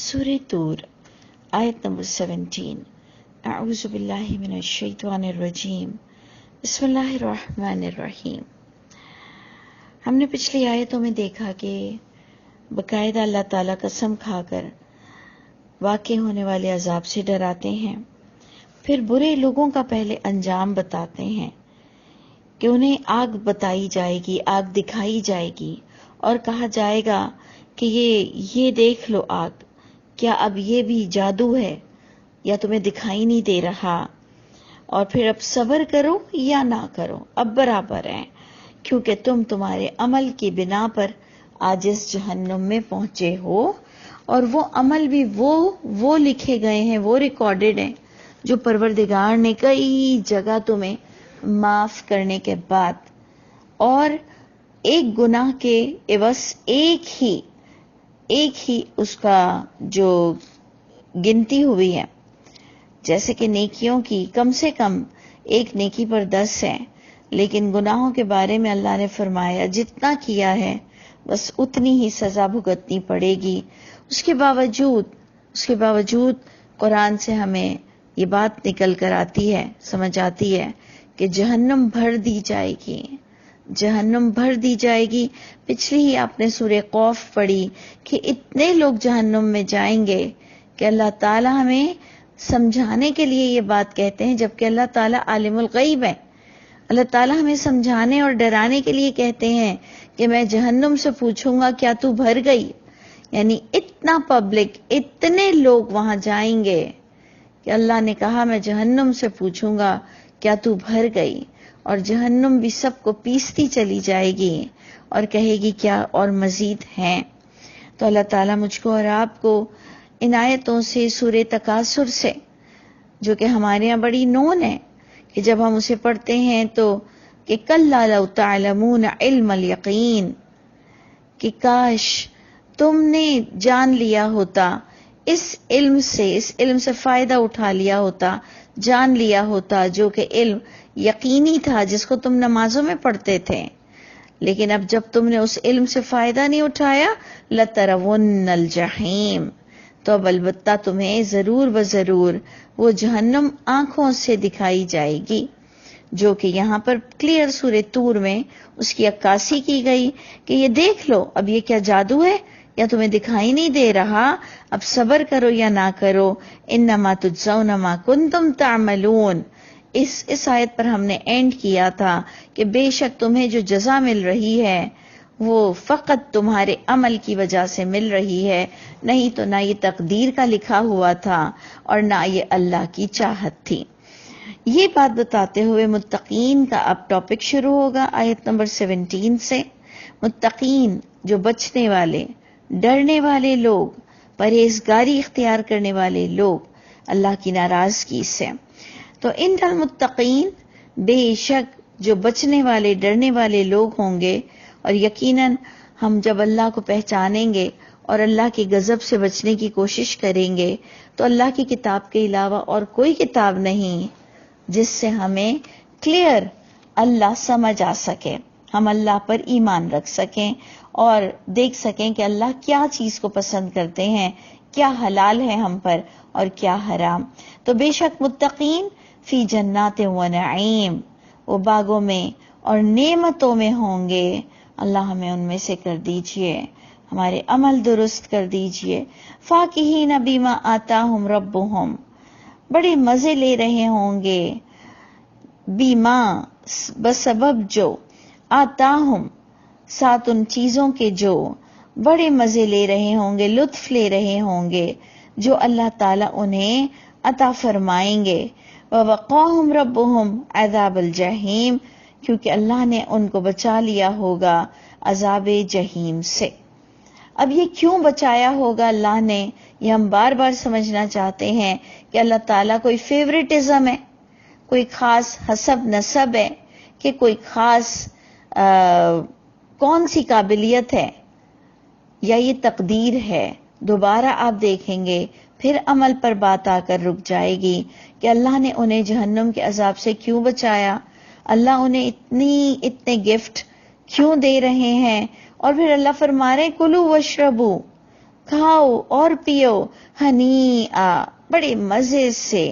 سورہ طور آیت نمبر 17۔ اعوذ باللہ من الشیطان الرجیم، بسم اللہ الرحمن الرحیم۔ ہم نے پچھلی آیتوں میں دیکھا کہ باقاعدہ اللہ تعالیٰ قسم کھا کر واقع ہونے والے عذاب سے ڈراتے ہیں، پھر برے لوگوں کا پہلے انجام بتاتے ہیں کہ انہیں آگ بتائی جائے گی، آگ دکھائی جائے گی اور کہا جائے گا کہ یہ دیکھ لو آگ، کیا اب یہ بھی جادو ہے یا تمہیں دکھائی نہیں دے رہا؟ اور پھر اب صبر کرو یا نہ کرو، اب برابر ہیں، کیونکہ تم تمہارے عمل کی بنا پر آج اس جہنم میں پہنچے ہو، اور وہ عمل بھی وہ لکھے گئے ہیں، وہ ریکارڈڈ ہیں جو پروردگار نے کئی جگہ تمہیں معاف کرنے کے بعد، اور ایک گناہ کے عوض ایک ہی اس کا جو گنتی ہوئی ہے، جیسے کہ نیکیوں کی کم سے کم ایک نیکی پر 10 ہے، لیکن گناہوں کے بارے میں اللہ نے فرمایا جتنا کیا ہے بس اتنی ہی سزا بھگتنی پڑے گی۔ اس کے باوجود قرآن سے ہمیں یہ بات نکل کر آتی ہے، سمجھ آتی ہے کہ جہنم بھر دی جائے گی، جہنم بھر دی جائے گی۔ پچھلی ہی آپ نے سورہ قوف پڑھی کہ اتنے لوگ جہنم میں جائیں گے کہ اللہ تعالیٰ ہمیں سمجھانے کے لیے یہ بات کہتے ہیں، جبکہ اللہ تعالیٰ عالم الغیب ہے۔ اللہ تعالیٰ ہمیں سمجھانے اور ڈرانے کے لیے کہتے ہیں کہ میں جہنم سے پوچھوں گا کیا تو بھر گئی؟ یعنی اتنا پبلک، اتنے لوگ وہاں جائیں گے کہ اللہ نے کہا میں جہنم سے پوچھوں گا کیا تو بھر گئی، اور جہنم بھی سب کو پیستی چلی جائے گی اور کہے گی کیا اور مزید ہیں۔ تو اللہ تعالیٰ مجھ کو اور آپ کو ان آیتوں سے، سورہ تکاثر سے، جو کہ ہمارے یہاں بڑی نون ہے کہ جب ہم اسے پڑھتے ہیں تو کہ کَلَّا لَوْ تَعْلَمُونَ عِلْمَ الْيَقِينِ، کہ کاش تم نے جان لیا ہوتا، اس علم سے فائدہ اٹھا لیا ہوتا، جان لیا ہوتا، جو کہ علم یقینی تھا جس کو تم نمازوں میں پڑھتے تھے، لیکن اب جب تم نے اس علم سے فائدہ نہیں اٹھایا، لَتَرَوُنَّ الْجَحِيمَ، تو اب البتہ تمہیں ضرور بضرور وہ جہنم آنکھوں سے دکھائی جائے گی، جو کہ یہاں پر کلیئر سورہ طور میں اس کی عکاسی کی گئی کہ یہ دیکھ لو اب یہ کیا جادو ہے یا تمہیں دکھائی نہیں دے رہا، اب صبر کرو یا نہ کرو، انما تجزون ما کنتم تعملون۔ اس آیت پر ہم نے اینڈ کیا تھا کہ بے شک تمہیں جو جزا مل رہی ہے وہ فقط تمہارے عمل کی وجہ سے مل رہی ہے، نہیں تو نہ یہ تقدیر کا لکھا ہوا تھا اور نہ یہ اللہ کی چاہت تھی۔ یہ بات بتاتے ہوئے متقین کا اب ٹاپک شروع ہوگا آیت نمبر 17 سے۔ متقین جو بچنے والے، ڈرنے والے لوگ، پرہیزگاری اختیار کرنے والے لوگ اللہ کی ناراضگی سے۔ تو ان المتقین، بے شک جو بچنے والے، ڈرنے والے لوگ ہوں گے، اور یقیناً ہم جب اللہ کو پہچانیں گے اور اللہ کے غضب سے بچنے کی کوشش کریں گے تو اللہ کی کتاب کے علاوہ اور کوئی کتاب نہیں جس سے ہمیں کلیئر اللہ سمجھ آ سکے، ہم اللہ پر ایمان رکھ سکیں اور دیکھ سکیں کہ اللہ کیا چیز کو پسند کرتے ہیں، کیا حلال ہے ہم پر اور کیا حرام۔ تو بے شک متقین فی جنات و نعیم، وہ باغوں میں اور نعمتوں میں ہوں گے۔ اللہ ہمیں ان میں سے کر دیجئے، ہمارے عمل درست کر دیجئے۔ فاکہین بما آتاہم ربہم، بڑے مزے لے رہے ہوں گے، بیما بسبب جو، آتاہم ساتھ ان چیزوں کے جو بڑے مزے لے رہے ہوں گے، لطف لے رہے ہوں گے جو اللہ تعالیٰ انہیں عطا فرمائیں گے۔ وَوَقَاهُمْ رَبُّهُمْ عَذَابَ الْجَحِيمِ، کیونکہ اللہ نے ان کو بچا لیا ہوگا عذاب جہیم سے۔ اب یہ کیوں بچایا ہوگا اللہ نے، یہ ہم بار بار سمجھنا چاہتے ہیں کہ اللہ تعالیٰ کوئی فیوریٹزم ہے، کوئی خاص حسب نسب ہے، کہ کوئی خاص کون سی قابلیت ہے، یا یہ تقدیر ہے۔ دوبارہ آپ دیکھیں گے پھر عمل پر بات آ کر رک جائے گی کہ اللہ نے انہیں جہنم کے عذاب سے کیوں بچایا، اللہ انہیں اتنے گفٹ کیوں دے رہے ہیں، اور پھر اللہ فرما رہے کلو وشربو، کھاؤ اور پیو ہنی بڑے مزے سے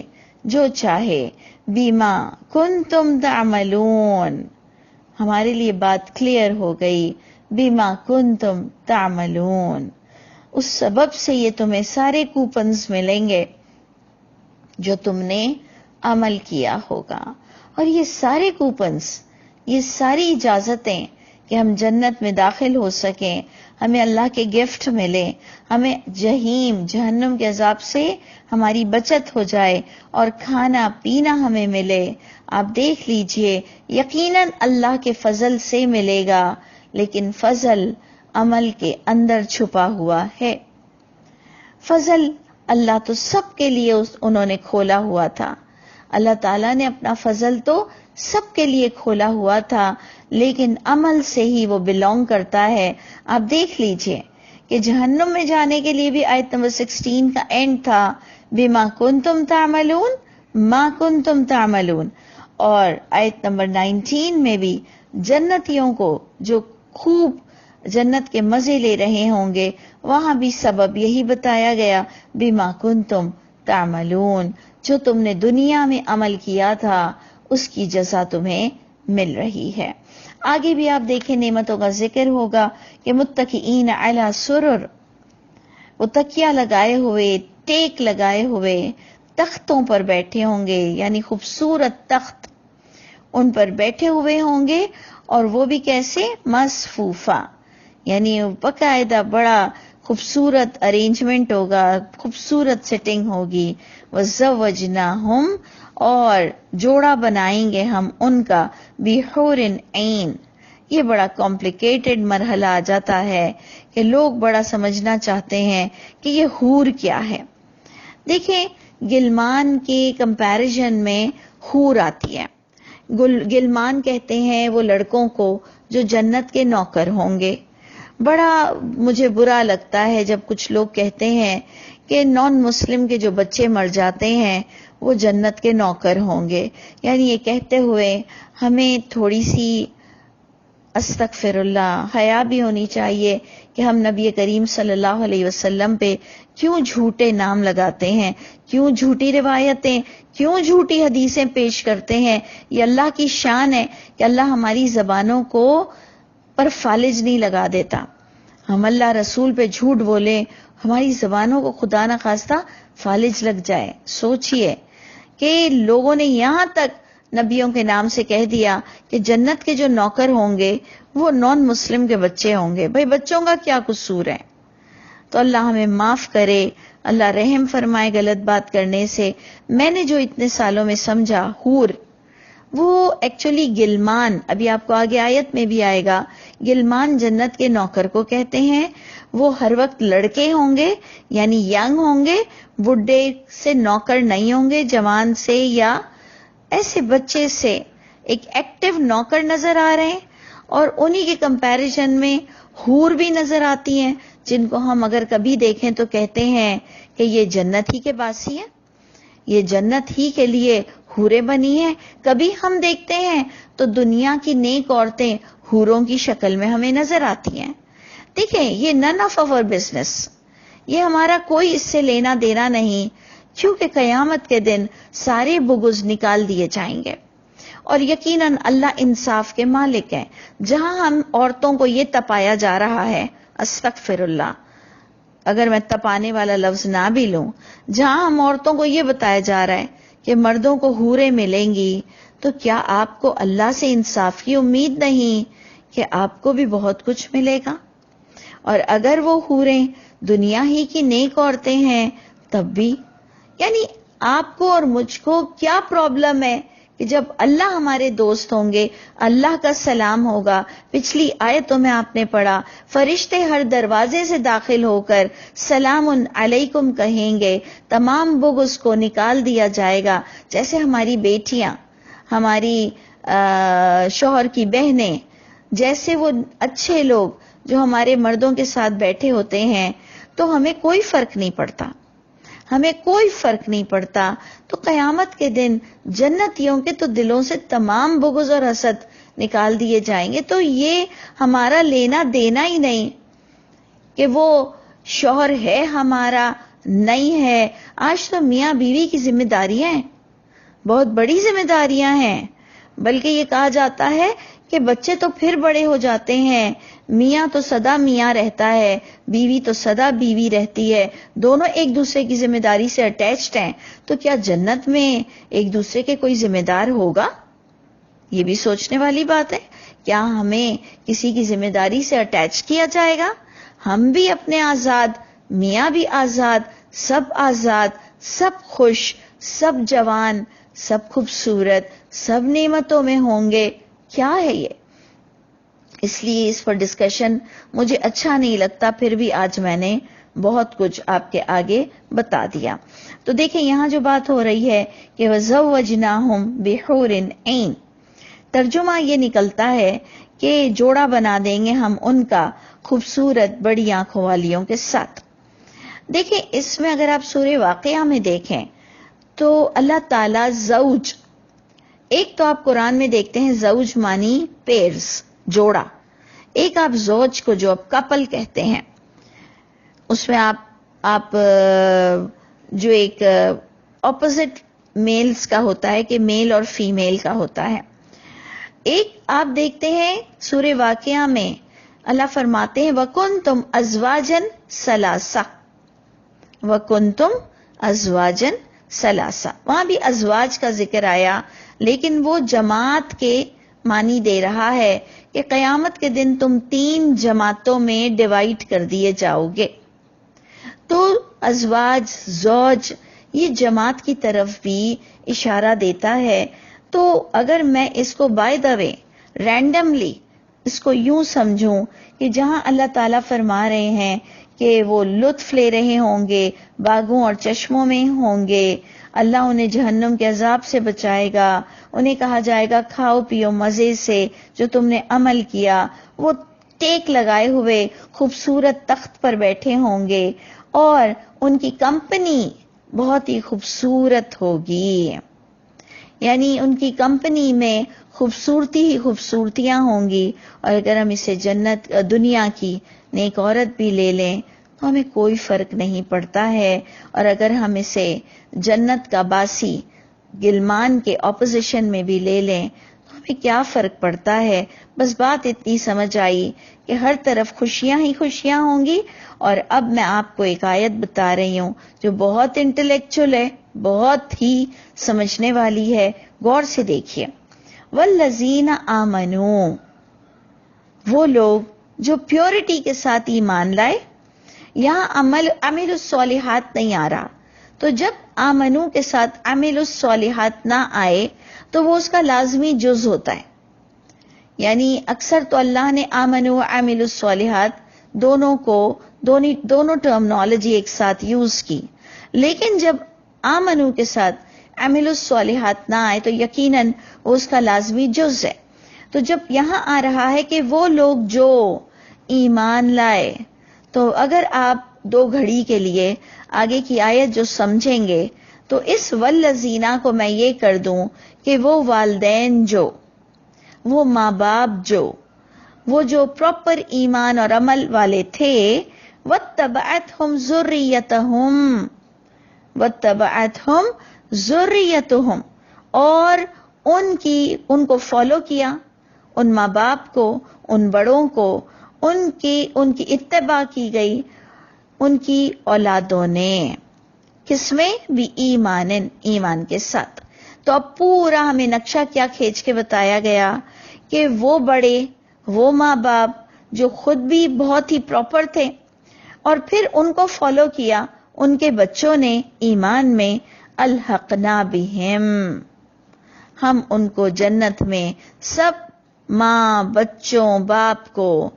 جو چاہے، بیما کنتم تعملون. ہمارے لیے بات کلیئر ہو گئی، بیما کنتم تعملون. اس سبب سے یہ تمہیں سارے کوپنز ملیں گے جو تم نے عمل کیا ہوگا. اور یہ سارے کوپنز، یہ ساری اجازتیں کہ ہم جنت میں داخل ہو سکیں، ہمیں اللہ کے گفٹ ملے، ہمیں جہنم کے عذاب سے ہماری بچت ہو جائے اور کھانا پینا ہمیں ملے. آپ دیکھ لیجئے، یقیناً اللہ کے فضل سے ملے گا، لیکن فضل عمل کے اندر چھپا ہوا ہے. فضل اللہ تو سب کے لیے انہوں نے کھولا ہوا تھا. اللہ تعالیٰ نے اپنا فضل تو سب کے لیے کھولا ہوا تھا، لیکن عمل سے ہی وہ بلونگ کرتا ہے. آپ دیکھ لیجئے کہ جہنم میں جانے کے لیے بھی آیت نمبر 16 کا اینڈ تھا، بما کنتم تعملون ما کنتم تعملون. اور آیت نمبر 19 میں بھی جنتیوں کو جو خوب جنت کے مزے لے رہے ہوں گے، وہاں بھی سبب یہی بتایا گیا، بما کنتم تعملون، جو تم نے دنیا میں عمل کیا تھا اس کی جزا تمہیں مل رہی ہے. آگے بھی آپ دیکھیں نعمتوں کا ذکر ہوگا کہ متکئین علی سرر، وہ تکیہ لگائے ہوئے، ٹیک لگائے ہوئے تختوں پر بیٹھے ہوں گے، یعنی خوبصورت تخت ان پر بیٹھے ہوئے ہوں گے. اور وہ بھی کیسے؟ مصفوفہ، یعنی باقاعدہ بڑا خوبصورت ارینجمنٹ ہوگا، خوبصورت سیٹنگ ہوگی. وَزَوَّجْنَاهُمْ، اور جوڑا بنائیں گے ہم ان کا، بِحُورٍ عین. یہ بڑا کمپلیکیٹڈ مرحلہ آ جاتا ہے کہ لوگ بڑا سمجھنا چاہتے ہیں کہ یہ حور کیا ہے. دیکھیں، گلمان کے کمپیریزن میں حور آتی ہے. گلمان کہتے ہیں وہ لڑکوں کو جو جنت کے نوکر ہوں گے. بڑا مجھے برا لگتا ہے جب کچھ لوگ کہتے ہیں کہ نان مسلم کے جو بچے مر جاتے ہیں وہ جنت کے نوکر ہوں گے. یعنی یہ کہتے ہوئے ہمیں تھوڑی سی استغفر اللہ حیا بھی ہونی چاہیے کہ ہم نبی کریم صلی اللہ علیہ وسلم پہ کیوں جھوٹے نام لگاتے ہیں، کیوں جھوٹی روایتیں، کیوں جھوٹی حدیثیں پیش کرتے ہیں. یہ اللہ کی شان ہے کہ اللہ ہماری زبانوں کو پر فالج نہیں لگا دیتا. ہم اللہ رسول پہ جھوٹ بولیں، ہماری زبانوں کو خدا نہ خواستہ فالج لگ جائے. سوچئے کہ لوگوں نے یہاں تک نبیوں کے نام سے کہہ دیا کہ جنت کے جو نوکر ہوں گے وہ نان مسلم کے بچے ہوں گے. بھئی بچوں کا کیا قصور ہے؟ تو اللہ ہمیں معاف کرے، اللہ رحم فرمائے غلط بات کرنے سے. میں نے جو اتنے سالوں میں سمجھا حور، وہ ایکچولی گلمان، ابھی آپ کو آگے آیت میں بھی آئے گا، گلمان جنت کے نوکر کو کہتے ہیں. وہ ہر وقت لڑکے ہوں گے، یعنی ینگ ہوں گے، بڈھے سے نوکر نہیں ہوں گے، جوان سے یا ایسے بچے سے ایک ایکٹیو نوکر نظر آ رہے ہیں. اور انہی کے کمپیریزن میں حور بھی نظر آتی ہیں، جن کو ہم اگر کبھی دیکھیں تو کہتے ہیں کہ یہ جنت ہی کے باسی ہیں، یہ جنت ہی کے لیے حوریں بنی ہیں. کبھی ہم دیکھتے ہیں تو دنیا کی نیک عورتیں حوروں کی شکل میں ہمیں نظر آتی ہیں. دیکھیں، یہ نن آف آور بزنس، یہ ہمارا کوئی اس سے لینا دینا نہیں، کیونکہ قیامت کے دن سارے بغض نکال دیے جائیں گے. اور یقیناً اللہ انصاف کے مالک ہیں. جہاں ہم عورتوں کو یہ تپایا جا رہا ہے، استغفر اللہ، اگر میں تپانے والا لفظ نہ بھی لوں، جہاں ہم عورتوں کو یہ بتایا جا رہا ہے کہ مردوں کو حوریں ملیں گی، تو کیا آپ کو اللہ سے انصاف کی امید نہیں کہ آپ کو بھی بہت کچھ ملے گا؟ اور اگر وہ حوریں دنیا ہی کی نیک عورتیں ہیں تب بھی، یعنی آپ کو اور مجھ کو کیا پرابلم ہے کہ جب اللہ ہمارے دوست ہوں گے، اللہ کا سلام ہوگا. پچھلی آیتوں میں آپ نے پڑھا، فرشتے ہر دروازے سے داخل ہو کر سلام علیکم کہیں گے، تمام بغض کو نکال دیا جائے گا. جیسے ہماری بیٹیاں، ہماری شوہر کی بہنیں، جیسے وہ اچھے لوگ جو ہمارے مردوں کے ساتھ بیٹھے ہوتے ہیں، تو ہمیں کوئی فرق نہیں پڑتا، ہمیں کوئی فرق نہیں پڑتا. تو قیامت کے دن جنتیوں کے تو دلوں سے تمام بغض اور حسد نکال دیے جائیں گے. تو یہ ہمارا لینا دینا ہی نہیں کہ وہ شوہر ہے ہمارا نہیں ہے. آج تو میاں بیوی کی ذمہ داریاں ہیں، بہت بڑی ذمہ داریاں ہیں. بلکہ یہ کہا جاتا ہے کہ بچے تو پھر بڑے ہو جاتے ہیں، میاں تو سدا میاں رہتا ہے، بیوی تو سدا بیوی رہتی ہے، دونوں ایک دوسرے کی ذمہ داری سے اٹیچڈ ہیں. تو کیا جنت میں ایک دوسرے کے کوئی ذمہ دار ہوگا؟ یہ بھی سوچنے والی بات ہے. کیا ہمیں کسی کی ذمہ داری سے اٹیچ کیا جائے گا؟ ہم بھی اپنے آزاد، میاں بھی آزاد، سب خوش، سب جوان، سب خوبصورت، سب نعمتوں میں ہوں گے. کیا ہے یہ؟ اس لیے اس پر ڈسکشن مجھے اچھا نہیں لگتا، پھر بھی آج میں نے بہت کچھ آپ کے آگے بتا دیا. تو دیکھیں یہاں جو بات ہو رہی ہے کہ وَزَوَّجْنَاهُمْ بِحُورٍ عِينٍ، ترجمہ یہ نکلتا ہے کہ جوڑا بنا دیں گے ہم ان کا خوبصورت بڑی آنکھوں والیوں کے ساتھ. دیکھیں اس میں اگر آپ سورہ واقعہ میں دیکھیں تو اللہ تعالیٰ زوج، ایک تو آپ قرآن میں دیکھتے ہیں زوج مانی پیئرز، جوڑا. ایک آپ زوج کو جو آپ کپل کہتے ہیں، اس میں آپ جو ایک اپوزٹ میلز کا ہوتا ہے کہ میل اور فیمیل کا ہوتا ہے. ایک آپ دیکھتے ہیں سورہ واقعہ میں اللہ فرماتے ہیں وَكُنْتُمْ أَزْوَاجًا ثَلَاثَةً، وَكُنْتُمْ أَزْوَاجًا ثَلَاثَةً. وہاں بھی ازواج کا ذکر آیا، لیکن وہ جماعت کے معنی دے رہا ہے کہ قیامت کے دن تم 3 جماعتوں میں ڈیوائیڈ کر دیے جاؤ گے. تو ازواج، زوج، یہ جماعت کی طرف بھی اشارہ دیتا ہے. تو اگر میں اس کو بائی دا وے رینڈملی اس کو یوں سمجھوں کہ جہاں اللہ تعالیٰ فرما رہے ہیں کہ وہ لطف لے رہے ہوں گے، باغوں اور چشموں میں ہوں گے، اللہ انہیں جہنم کے عذاب سے بچائے گا، انہیں کہا جائے گا کھاؤ پیو مزے سے جو تم نے عمل کیا، وہ ٹیک لگائے ہوئے خوبصورت تخت پر بیٹھے ہوں گے اور ان کی کمپنی بہت ہی خوبصورت ہوگی. یعنی ان کی کمپنی میں خوبصورتی ہی خوبصورتیاں ہوں گی. اور اگر ہم اسے جنت دنیا کی نیک عورت بھی لے لیں تو ہمیں کوئی فرق نہیں پڑتا ہے. اور اگر ہم اسے جنت کا باسی گلمان کے اپوزیشن میں بھی لے لیں تو ہمیں کیا فرق پڑتا ہے. بس بات اتنی سمجھ آئی کہ ہر طرف خوشیاں ہی خوشیاں ہوں گی. اور اب میں آپ کو ایک آیت بتا رہی ہوں جو بہت انٹلیکچول ہے، بہت ہی سمجھنے والی ہے. غور سے دیکھیے. والذین آمنوا، وہ لوگ جو پیورٹی کے ساتھ ایمان لائے. یہاں عمل الصالحات نہیں آ رہا، تو جب آمنو کے ساتھ عمل الصالحات نہ آئے تو وہ اس کا لازمی جز ہوتا ہے. یعنی اکثر تو اللہ نے آمنو و عمل الصالحات دونوں ٹرمنالوجی ایک ساتھ یوز کی، لیکن جب آمنو کے ساتھ عمل الصالحات نہ آئے تو یقیناً وہ اس کا لازمی جز ہے. تو جب یہاں آ رہا ہے کہ وہ لوگ جو ایمان لائے، تو اگر آپ 2 گھڑی کے لیے آگے کی آیت جو سمجھیں گے تو اس والذینہ کو میں یہ کر دوں کہ وہ والدین جو، وہ ماں باپ وہ جو پراپر ایمان اور عمل والے تھے، واتبعتہم ذریتہم، اور ان کو فالو کیا، ان ماں باپ کو، ان بڑوں کو، ان کی اتباع کی گئی ان کی اولادوں نے. کس میں بھی ایمان کے ساتھ. تو اب پورا ہمیں نقشہ کیا کھینچ کے بتایا گیا کہ وہ بڑے، وہ ماں باپ جو خود بھی بہت ہی پراپر تھے اور پھر ان کو فالو کیا ان کے بچوں نے ایمان میں، الحقنا بہم، ہم ان کو جنت میں سب ماں، بچوں، باپ کو،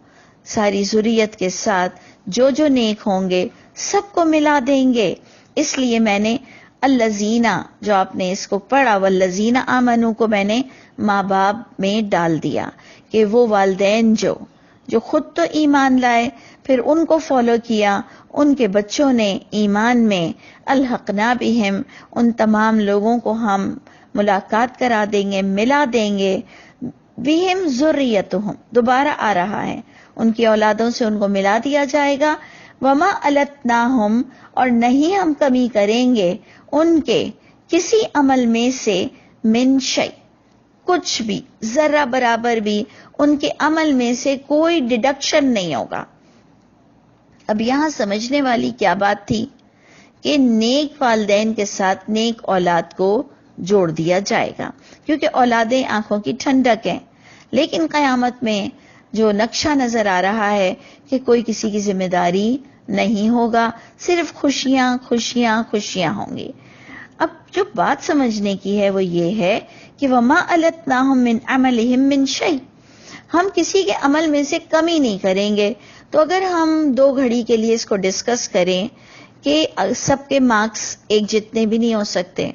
ساری ذریت کے ساتھ جو نیک ہوں گے سب کو ملا دیں گے. اس لیے میں نے الذین، جو آپ نے اس کو پڑھا والذین آمنو کو میں نے ماں باپ میں ڈال دیا کہ وہ والدین جو خود تو ایمان لائے پھر ان کو فالو کیا ان کے بچوں نے ایمان میں، الحقنا بہم، ان تمام لوگوں کو ہم ملاقات کرا دیں گے، ملا دیں گے. بہم ذریتہم، دوبارہ آ رہا ہے، ان کی اولادوں سے ان کو ملا دیا جائے گا. وما التناہم، اور نہیں ہم کمی کریں گے ان کے کسی عمل میں سے، من شیء، کچھ بھی، ذرہ برابر بھی ان کے عمل میں سے کوئی ڈیڈکشن نہیں ہوگا۔ اب یہاں سمجھنے والی کیا بات تھی کہ نیک والدین کے ساتھ نیک اولاد کو جوڑ دیا جائے گا، کیونکہ اولادیں آنکھوں کی ٹھنڈک ہیں۔ لیکن قیامت میں جو نقشہ نظر آ رہا ہے کہ کوئی کسی کی ذمہ داری نہیں ہوگا، صرف خوشیاں خوشیاں خوشیاں ہوں گی۔ اب جو بات سمجھنے کی ہے وہ یہ ہے کہ وما التناہم من عملہم من شیء، ہم کسی کے عمل میں سے کمی نہیں کریں گے۔ تو اگر ہم 2 گھڑی کے لیے اس کو ڈسکس کریں کہ سب کے مارکس ایک جتنے بھی نہیں ہو سکتے،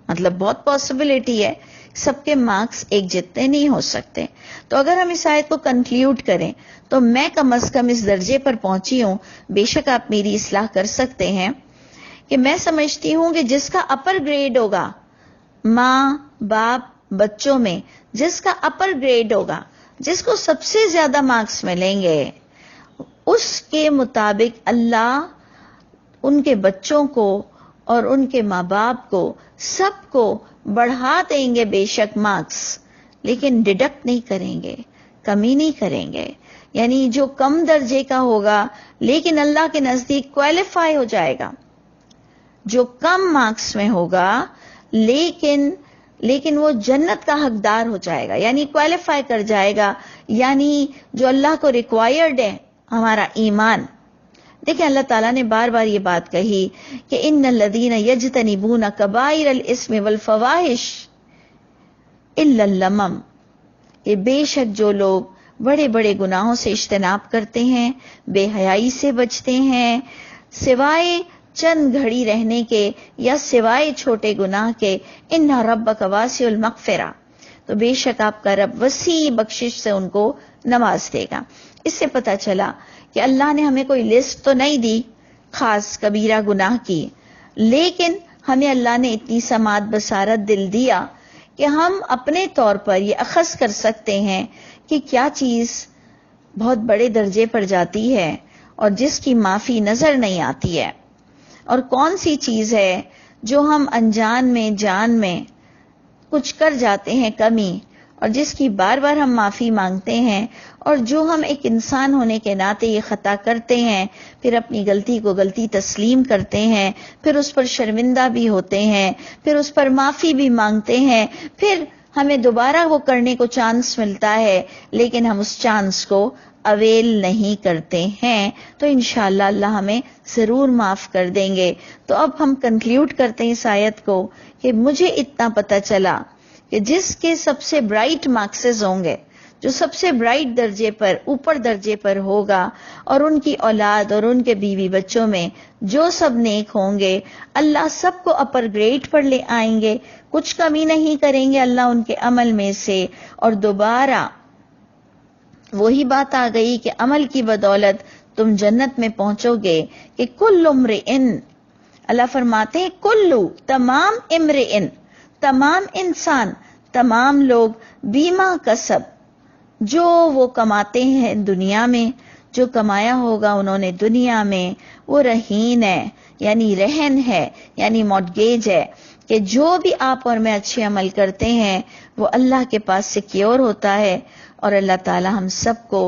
مطلب بہت پاسبلٹی ہے سب کے مارکس ایک جتنے نہیں ہو سکتے، تو اگر ہم اس آیت کو کنکلیوڈ کریں تو میں کم از کم اس درجے پر پہنچی ہوں، بے شک آپ میری اصلاح کر سکتے ہیں، کہ میں سمجھتی ہوں کہ جس کا اپر گریڈ ہوگا ماں باپ بچوں میں، جس کا اپر گریڈ ہوگا، جس کو سب سے زیادہ مارکس ملیں گے، اس کے مطابق اللہ ان کے بچوں کو اور ان کے ماں باپ کو سب کو بڑھا دیں گے بے شک مارکس، لیکن ڈیڈکٹ نہیں کریں گے، کمی نہیں کریں گے۔ یعنی جو کم درجے کا ہوگا لیکن اللہ کے نزدیک کوالیفائی ہو جائے گا، جو کم مارکس میں ہوگا لیکن وہ جنت کا حقدار ہو جائے گا، یعنی کوالیفائی کر جائے گا، یعنی جو اللہ کو ریکوائرڈ ہے ہمارا ایمان۔ دیکھیں اللہ تعالیٰ نے بار بار یہ بات کہی کہ ان الذین یجتنبون کبائر الاسم والفواحش الا اللمم، کہ بے شک جو لوگ بڑے بڑے گناہوں سے اجتناب کرتے ہیں، بے حیائی سے بچتے ہیں، سوائے چند گھڑی رہنے کے یا سوائے چھوٹے گناہ کے، ان ربک واسع المغفرہ، تو بے شک آپ کا رب وسیع بخشش سے ان کو نواز دے گا۔ اس سے پتہ چلا کہ اللہ نے ہمیں کوئی لسٹ تو نہیں دی خاص کبیرہ گناہ کی، لیکن ہمیں اللہ نے اتنی سماعت بصارت دل دیا کہ ہم اپنے طور پر یہ اخذ کر سکتے ہیں کہ کیا چیز بہت بڑے درجے پر جاتی ہے اور جس کی معافی نظر نہیں آتی ہے، اور کون سی چیز ہے جو ہم انجان میں جان میں کچھ کر جاتے ہیں کمی، اور جس کی بار بار ہم معافی مانگتے ہیں، اور جو ہم ایک انسان ہونے کے ناطے یہ خطا کرتے ہیں، پھر اپنی غلطی کو غلطی تسلیم کرتے ہیں، پھر اس پر شرمندہ بھی ہوتے ہیں، پھر اس پر معافی بھی مانگتے ہیں، پھر ہمیں دوبارہ وہ کرنے کو چانس ملتا ہے لیکن ہم اس چانس کو اویل نہیں کرتے ہیں، تو انشاءاللہ اللہ ہمیں ضرور معاف کر دیں گے۔ تو اب ہم کنکلیوڈ کرتے ہیں اس آیت کو کہ مجھے اتنا پتہ چلا کہ جس کے سب سے برائٹ مارکسز ہوں گے، جو سب سے برائٹ درجے پر اوپر درجے پر ہوگا، اور ان کی اولاد اور ان کے بیوی بچوں میں جو سب نیک ہوں گے، اللہ سب کو اپر گریڈ پر لے آئیں گے، کچھ کمی نہیں کریں گے اللہ ان کے عمل میں سے۔ اور دوبارہ وہی بات آ گئی کہ عمل کی بدولت تم جنت میں پہنچو گے، کہ کل امرئن، اللہ فرماتے ہیں کلو، تمام امرئن، تمام انسان، تمام لوگ، بیما کسب، جو وہ کماتے ہیں دنیا میں، جو کمایا ہوگا انہوں نے دنیا میں، وہ رہین ہے، یعنی رہن ہے، یعنی مورگیج ہے، کہ جو بھی آپ اور میں اچھے عمل کرتے ہیں وہ اللہ کے پاس سیکیور ہوتا ہے، اور اللہ تعالی ہم سب کو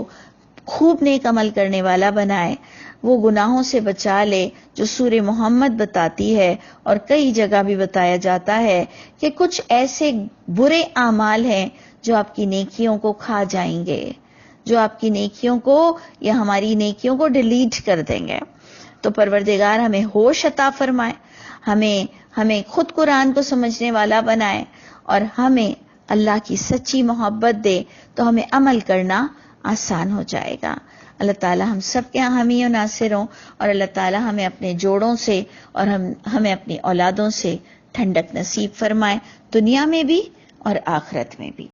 خوب نیک عمل کرنے والا بنائے، وہ گناہوں سے بچا لے جو سورہ محمد بتاتی ہے، اور کئی جگہ بھی بتایا جاتا ہے کہ کچھ ایسے برے اعمال ہیں جو آپ کی نیکیوں کو کھا جائیں گے، جو آپ کی نیکیوں کو یا ہماری نیکیوں کو ڈیلیٹ کر دیں گے۔ تو پروردگار ہمیں ہوش عطا فرمائے، ہمیں خود قرآن کو سمجھنے والا بنائے، اور ہمیں اللہ کی سچی محبت دے، تو ہمیں عمل کرنا آسان ہو جائے گا۔ اللہ تعالی ہم سب کے حامی و ناصر ہوں، اور اللہ تعالی ہمیں اپنے جوڑوں سے اور ہمیں اپنی اولادوں سے ٹھنڈک نصیب فرمائے، دنیا میں بھی اور آخرت میں بھی۔